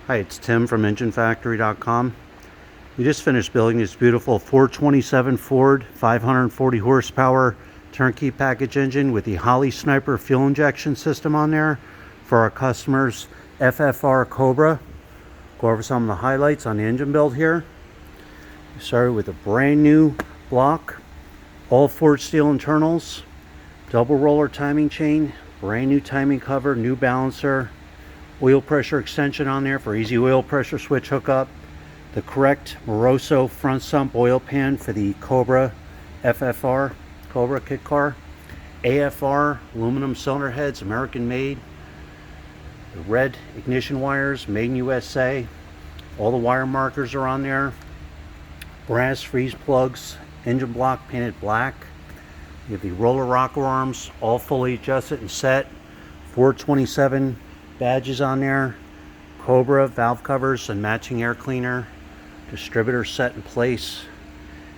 Hi, it's Tim from EngineFactory.com. We just finished building this beautiful 427 Ford 540 horsepower turnkey package engine with the Holley Sniper fuel injection system on there for our customers FFR Cobra. Go over some of the highlights on the engine build here. We started with a brand new block, all forged steel internals, double roller timing chain, brand new timing cover, new balancer, oil pressure extension on there for easy oil pressure switch hookup, the correct Moroso front sump oil pan for the Cobra FFR Cobra kit car, AFR aluminum cylinder heads, American made, the red ignition wires, made in USA, all the wire markers are on there, brass freeze plugs, engine block painted black. You have the roller rocker arms all fully adjusted and set, 427 badges on there, Cobra valve covers and matching air cleaner, distributor set in place,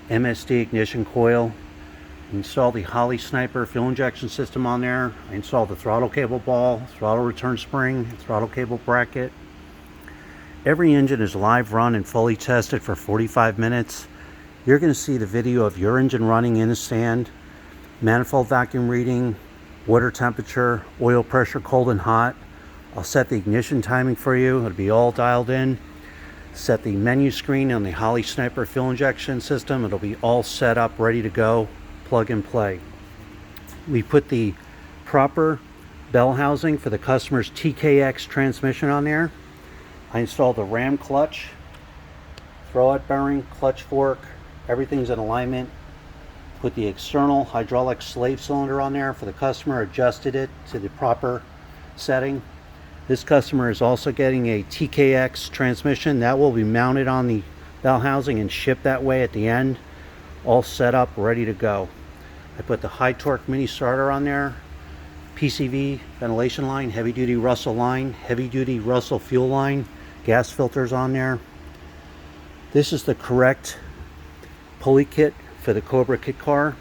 MSD ignition coil. Install the Holley Sniper fuel injection system on there. I installed the throttle cable ball, throttle return spring, throttle cable bracket. Every engine is live run and fully tested for 45 minutes. You're going to see the video of your engine running in the stand, manifold vacuum reading, water temperature, oil pressure cold and hot. I'll set the ignition timing for you. It'll be all dialed in. Set the menu screen on the Holley Sniper fuel injection system. It'll be all set up, ready to go, plug and play. We put the proper bell housing for the customer's TKX transmission on there. I installed the ram clutch, throwout bearing, clutch fork, everything's in alignment. Put the external hydraulic slave cylinder on there for the customer, adjusted it to the proper setting. This customer is also getting a TKX transmission that will be mounted on the bell housing and shipped that way at the end, all set up, ready to go. I put the high torque mini starter on there, PCV ventilation line, heavy duty Russell line, heavy duty Russell fuel line, gas filters on there. This is the correct pulley kit for the Cobra kit car.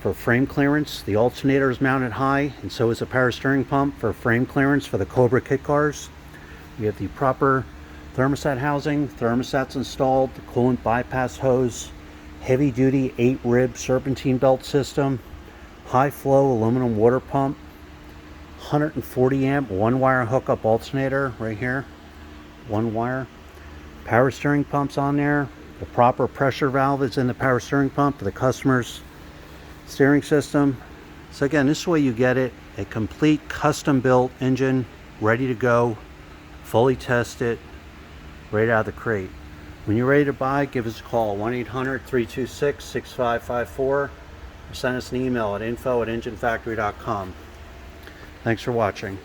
For frame clearance, the alternator is mounted high, and so is the power steering pump for frame clearance for the Cobra kit cars. We have the proper thermostat housing, thermostats installed, the coolant bypass hose, heavy duty 8-rib serpentine belt system, high flow aluminum water pump, 140 amp one wire hookup alternator right here, one wire, power steering pumps on there. The proper pressure valve is in the power steering pump for the customer's steering system. So again, this is the way you get it, a complete custom built engine, ready to go, fully tested, right out of the crate. When you're ready to buy, give us a call, 1-800-326-6554, or send us an email at info@enginefactory.com. Thanks for watching.